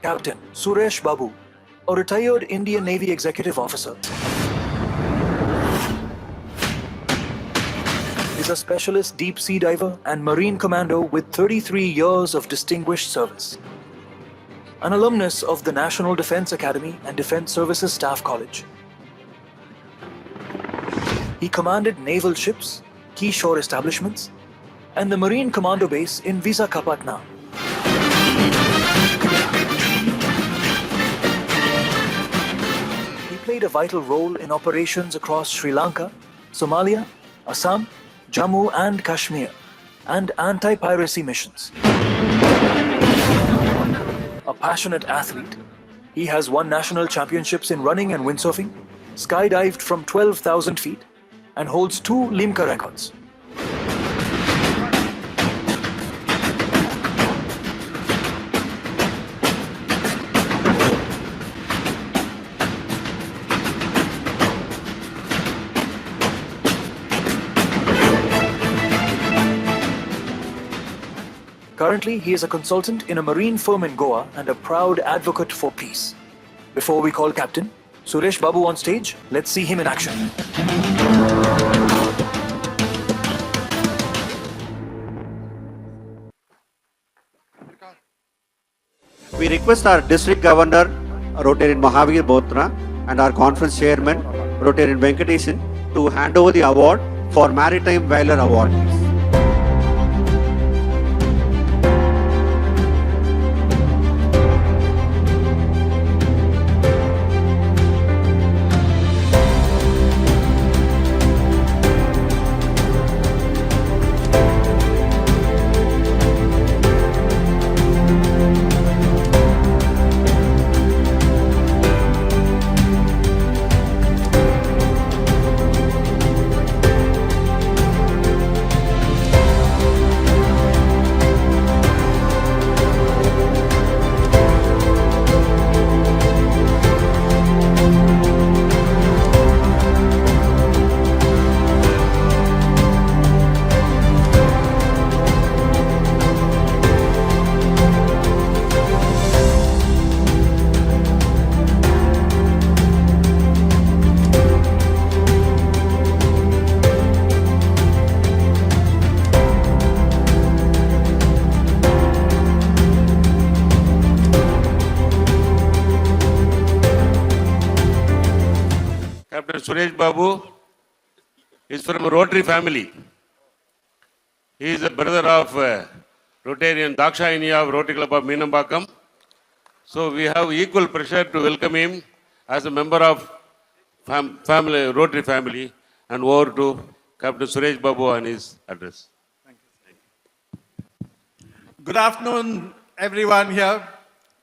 Captain Suresh Babu, a retired Indian Navy executive officer, is a specialist deep sea diver and marine commando with 33 years of distinguished service. An alumnus of the National Defense Academy and Defense Services Staff College. He commanded naval ships, key shore establishments, and the Marine Commando Base in Visakhapatnam. He played a vital role in operations across Sri Lanka, Somalia, Assam, Jammu and Kashmir, and anti-piracy missions. A passionate athlete, he has won national championships in running and windsurfing, skydived from 12,000 feet, and holds 2 Limca records. Currently, he is a consultant in a marine firm in Goa and a proud advocate for peace. Before we call Captain Suresh Babu on stage, let's see him in action. We request our District Governor, Rotary Mahavir Botra, and our Conference Chairman, Rotary Venkatesan, to hand over the award for Maritime Valor Award. Captain Suresh Babu is from a Rotary family. He is a brother of Rotarian Dakshayini of Rotary Club of Meenambakam. So we have equal pressure to welcome him as a member of Rotary family, and over to Captain Suresh Babu and his address. Thank you. Good afternoon, everyone here.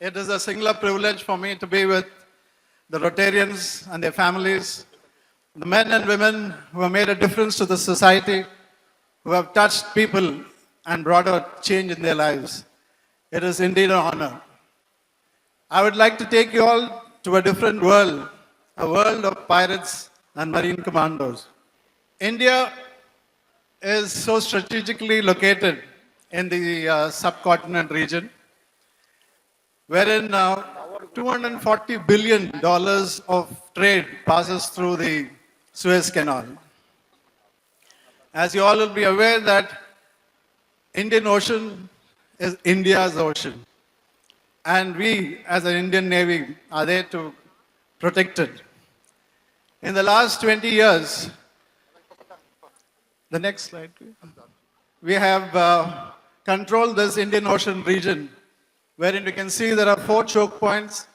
It is a singular privilege for me to be with the Rotarians and their families, the men and women who have made a difference to the society, who have touched people and brought a change in their lives. It is indeed an honor. I would like to take you all to a different world, a world of pirates and marine commandos. India is so strategically located in the subcontinent region, wherein $240 billion of trade passes through the Suez Canal. As you all will be aware that Indian Ocean is India's ocean. And we, as an Indian Navy, are there to protect it. In the last 20 years, the next slide, please. We have controlled this Indian Ocean region, wherein you can see there are 4 choke points,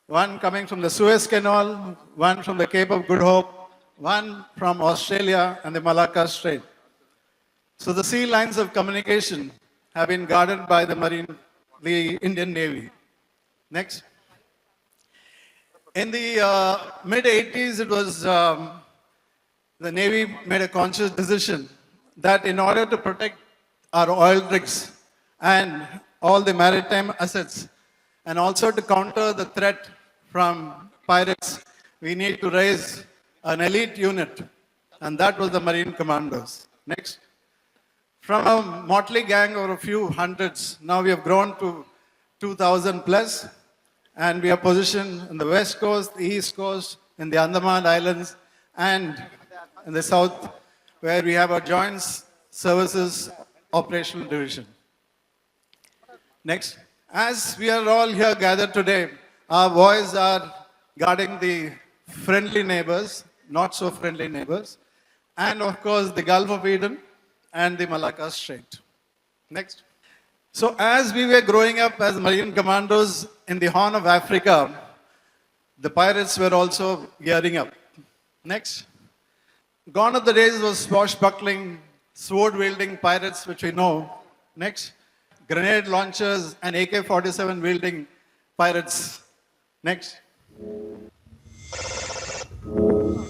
one coming from the Suez Canal, one from the Cape of Good Hope, one from Australia and the Malacca Strait. So the sea lines of communication have been guarded by the Indian Navy. Next. In the mid-80s, it was the Navy made a conscious decision that in order to protect our oil rigs and all the maritime assets, and also to counter the threat from pirates, we need to raise an elite unit, and that was the Marine Commandos. Next. From a motley gang of a few hundreds, now we have grown to 2,000 plus, and we are positioned in the west coast, the east coast, in the Andaman Islands, and in the south, where we have our joint services operational division. Next. As we are all here gathered today, our boys are guarding the friendly neighbors, not so friendly neighbors, and of course the Gulf of Eden and the Malacca Strait. Next. So as we were growing up as Marine commandos in the Horn of Africa, the pirates were also gearing up. Next. Gone are the days of swashbuckling, sword-wielding pirates, which we know. Next. Grenade launchers and AK-47 wielding pirates. Next.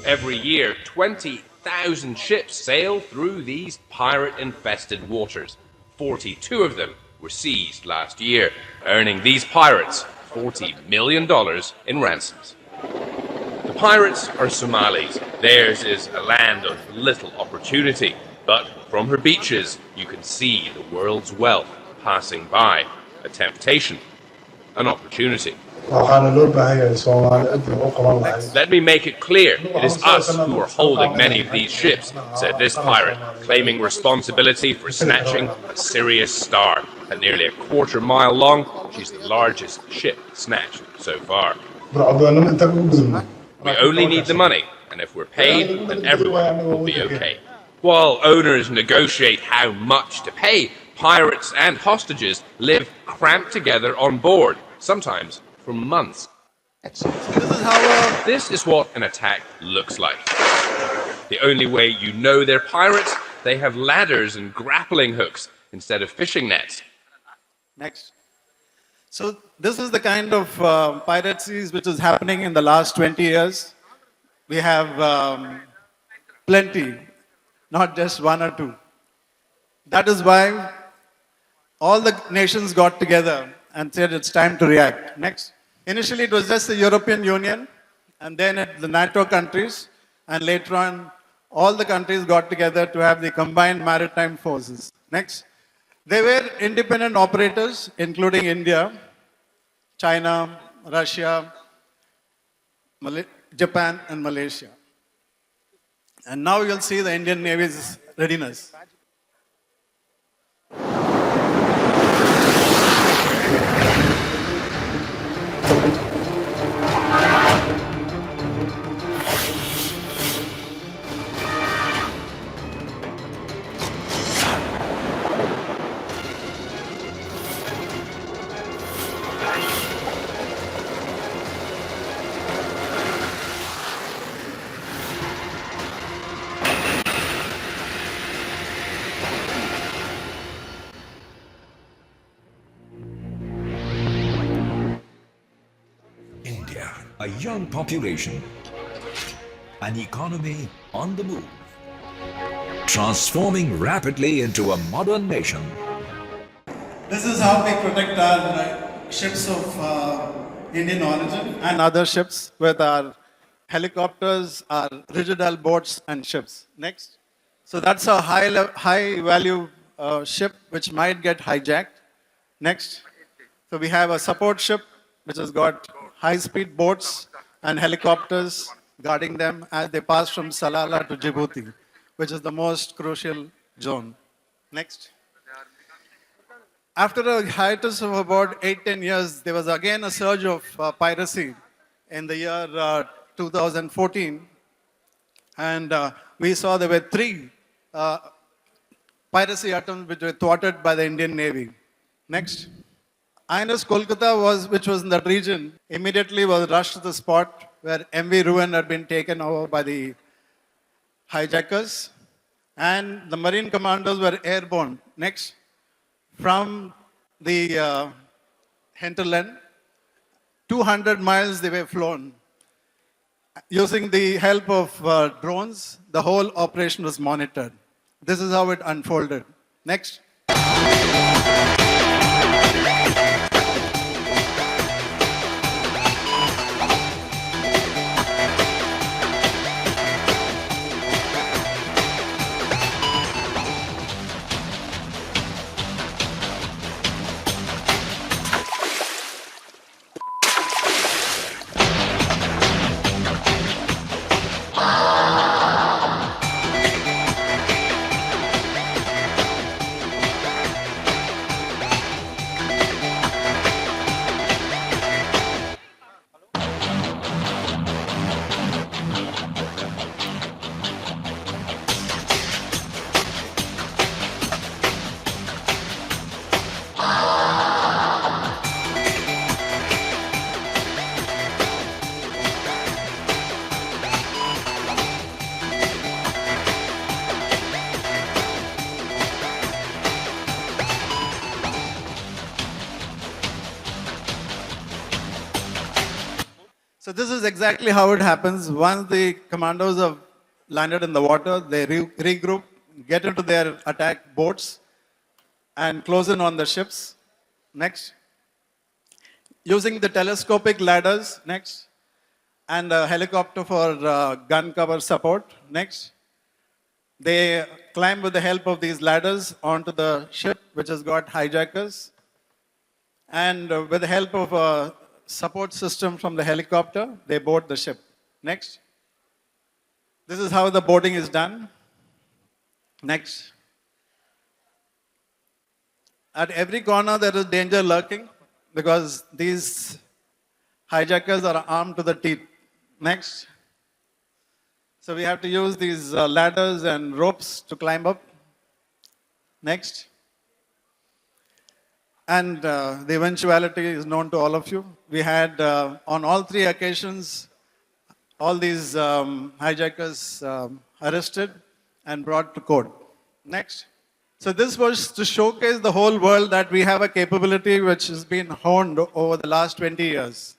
Every year, 20,000 ships sail through these pirate-infested waters. 42 of them were seized last year, earning these pirates $40 million in ransoms. The pirates are Somalis. Theirs is a land of little opportunity, but from her beaches you can see the world's wealth passing by, a temptation, an opportunity. Let me make it clear, it is us who are holding many of these ships, said this pirate, claiming responsibility for snatching a Sirius Star. At nearly a quarter mile long, she's the largest ship snatched so far. We only need the money, and if we're paid, then everyone will be okay. While owners negotiate how much to pay, pirates and hostages live cramped together on board, sometimes for months. This is what an attack looks like. The only way you know they're pirates, they have ladders and grappling hooks instead of fishing nets. Next. So this is the kind of piracies which is happening in the last 20 years. We have plenty, not just one or two. That is why all the nations got together and said it's time to react. Next. Initially it was just the European Union, and then the NATO countries, and later on all the countries got together to have the combined maritime forces. Next. They were independent operators, including India, China, Russia, Japan, and Malaysia. And now you'll see the Indian Navy's readiness. India, a young population, an economy on the move, transforming rapidly into a modern nation. This is how we protect our ships of Indian origin and other ships with our helicopters, our rigid hull boats and ships. Next. So that's a high value ship which might get hijacked. Next. So we have a support ship which has got high-speed boats and helicopters guarding them as they pass from Salalah to Djibouti, which is the most crucial zone. Next. After a hiatus of about 8-10 years, there was again a surge of piracy in the year 2014. And we saw there were 3 piracy attempts which were thwarted by the Indian Navy. Next. INS Kolkata, which was in that region, immediately was rushed to the spot where MV Ruin had been taken over by the hijackers. And the Marine commandos were airborne. Next. From the hinterland, 200 miles they were flown. Using the help of drones, the whole operation was monitored. This is how it unfolded. Next. So this is exactly how it happens. Once the commandos have landed in the water, they regroup, get into their attack boats, and close in on the ships. Next. Using the telescopic ladders. Next. And a helicopter for gun cover support. Next. They climb with the help of these ladders onto the ship, which has got hijackers. And with the help of a support system from the helicopter, they board the ship. Next. This is how the boarding is done. Next. At every corner, there is danger lurking because these hijackers are armed to the teeth. Next. So we have to use these ladders and ropes to climb up. Next. And the eventuality is known to all of you. We had, on all three occasions, all these hijackers arrested and brought to court. Next. So this was to showcase the whole world that we have a capability which has been honed over the last 20 years.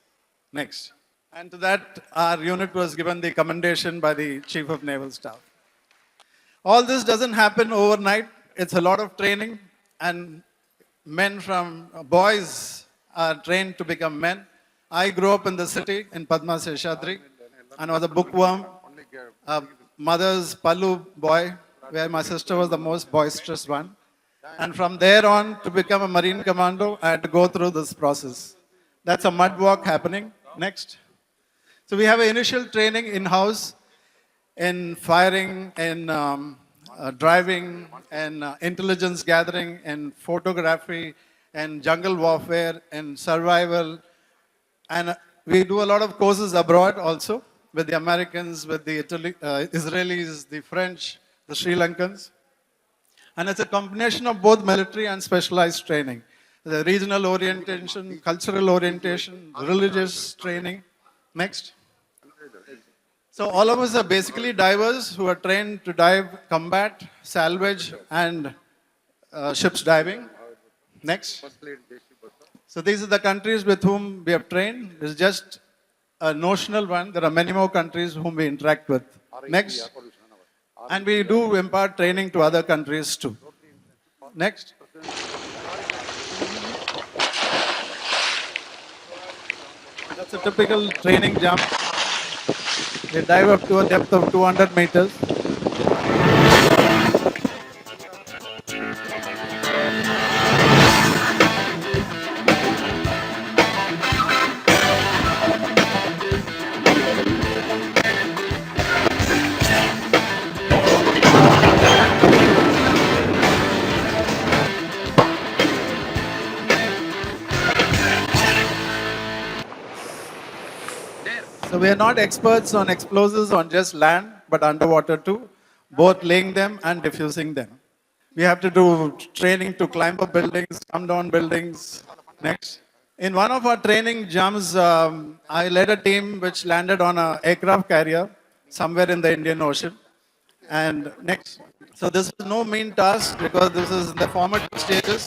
Next. And to that, our unit was given the commendation by the Chief of Naval Staff. All this doesn't happen overnight. It's a lot of training, and boys are trained to become men. I grew up in the city in Padma Seshadri and was a bookworm, a mother's Pallu boy, where my sister was the most boisterous one. And from there on, to become a Marine Commando, I had to go through this process. That's a mud walk happening. Next. So we have an initial training in-house in firing, in driving, and intelligence gathering, and photography, and jungle warfare, and survival. And we do a lot of courses abroad also with the Americans, with the Israelis, the French, the Sri Lankans. And it's a combination of both military and specialized training. The regional orientation, cultural orientation, religious training. Next. So all of us are basically divers who are trained to dive, combat, salvage, and ships diving. Next. So these are the countries with whom we have trained. It's just a notional one. There are many more countries whom we interact with. Next. And we do impart training to other countries too. Next. That's a typical training jump. They dive up to a depth of 200 meters. So we are not experts on explosives on just land, but underwater too, both laying them and diffusing them. We have to do training to climb up buildings, come down buildings. Next. In one of our training jumps, I led a team which landed on an aircraft carrier somewhere in the Indian Ocean. And next. So this is no mean task because this is the formative stages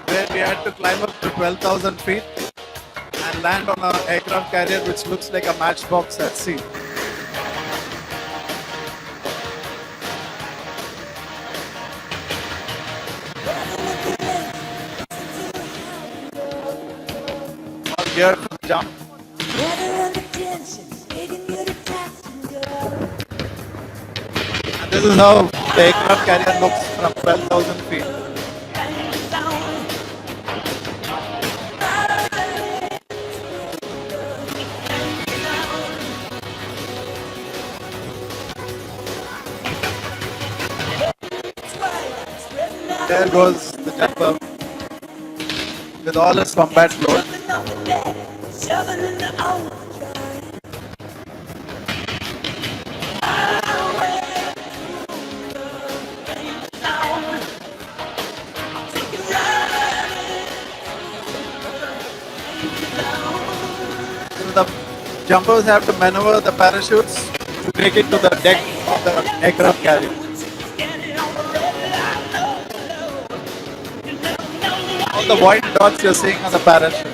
where we had to climb up to 12,000 feet and land on an aircraft carrier which looks like a matchbox at sea. All geared for the jump. And this is how the aircraft carrier looks from 12,000 feet. There goes the jumper with all his combat load. The jumpers have to maneuver the parachutes to take it to the deck of the aircraft carrier. All the white dots you're seeing on the parachute.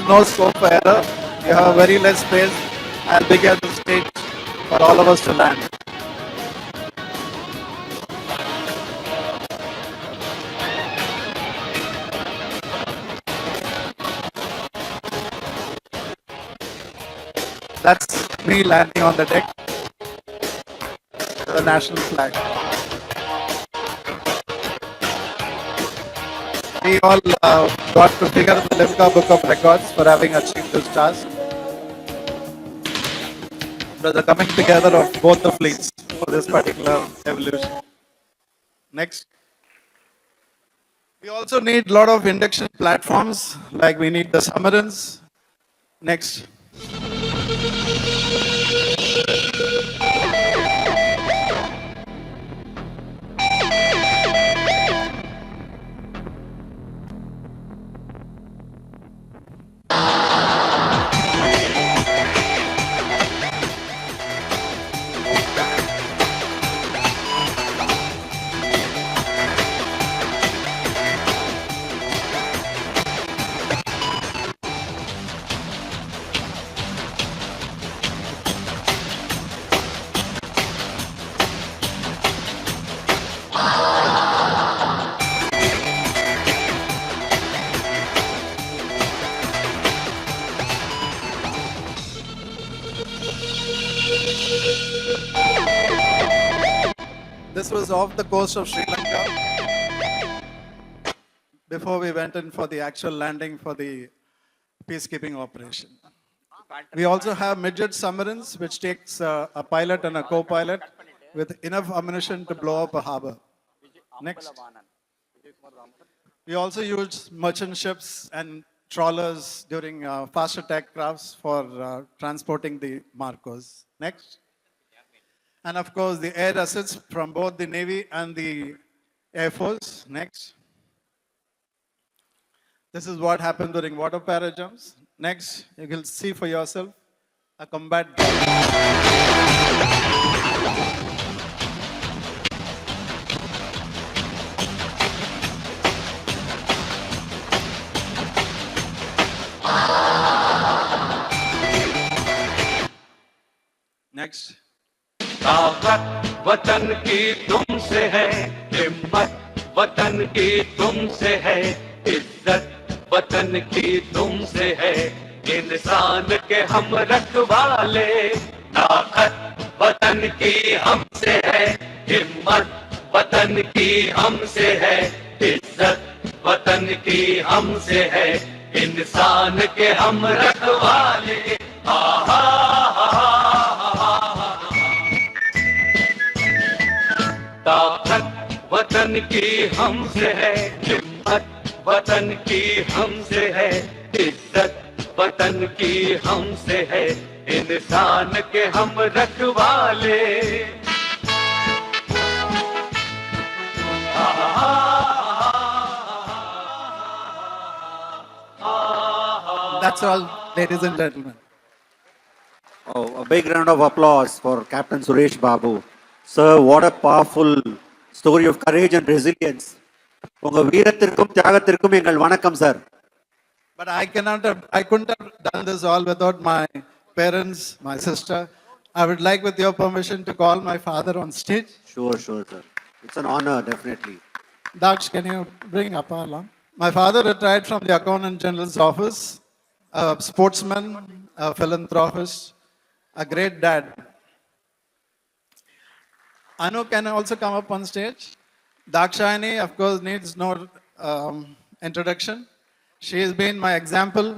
no scope for error. You have very less space and bigger the stage for all of us to land. That's me landing on the deck, the national flag. We all got to figure the Limca Book of Records for having achieved this task. So the coming together of both the fleets for this particular evolution. Next. We also need a lot of induction platforms, like we need the submarines. Next. This was off the coast of Sri Lanka before we went in for the actual landing for the peacekeeping operation. We also have midget submarines, which takes a pilot and a co-pilot with enough ammunition to blow up a harbor. Next. We also use merchant ships and trawlers during fast attack crafts for transporting the MARGOS. Next. And of course, the air assets from both the Navy and the Air Force. Next. This is what happened during water para jumps. Next, you will see for yourself a combat. Next. ताकत वतन की तुमसे है, हिम्मत वतन की तुमसे है, इज्जत वतन की तुमसे है, इंसान के हम रखवाले। ताकत वतन की हमसे है, हिम्मत वतन की हमसे है, इज्जत वतन की हमसे है, इंसान के हम रखवाले। आहा ताकत वतन की हमसे है, हिम्मत वतन की हमसे है, इज्जत वतन की हमसे है, इंसान के हम रखवाले। That's all, ladies and gentlemen. Oh, a big round of applause for Captain Suresh Babu. Sir, what a powerful story of courage and resilience. உங்க வீரத்திற்கும் தியாகத்திற்கும் எங்கள் வணக்கம் sir. But I couldn't have done this all without my parents, my sister. I would like, with your permission, to call my father on stage. Sure, sir. It's an honor, definitely. Daksh, can you bring Appa along? My father retired from the Accountant General's office, a sportsman, a philanthropist, a great dad. Anu can also come up on stage. Dakshayani, of course, needs no introduction. She has been my example,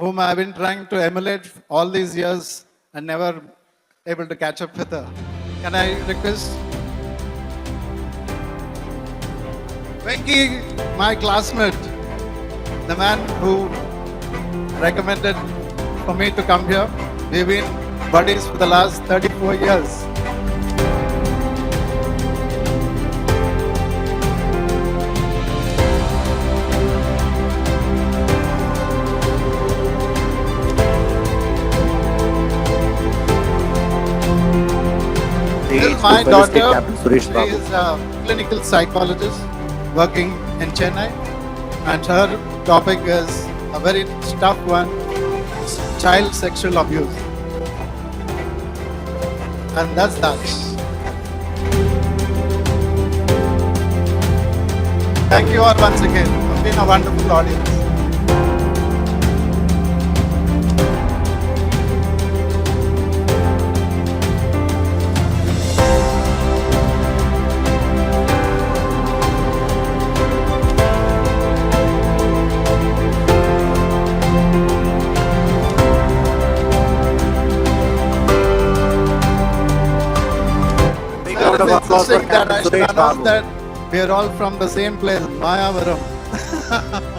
whom I have been trying to emulate all these years and never able to catch up with her. Can I request Venki, my classmate, the man who recommended for me to come here. We've been buddies for the last 34 years. This is my daughter. She is a clinical psychologist working in Chennai, and her topic is a very tough one, child sexual abuse. And that's that. Thank you all once again. It's been a wonderful audience. Big round of applause for Interesting that I Captain should Suresh announce Babu. that we are all from the same place, Mayavaram.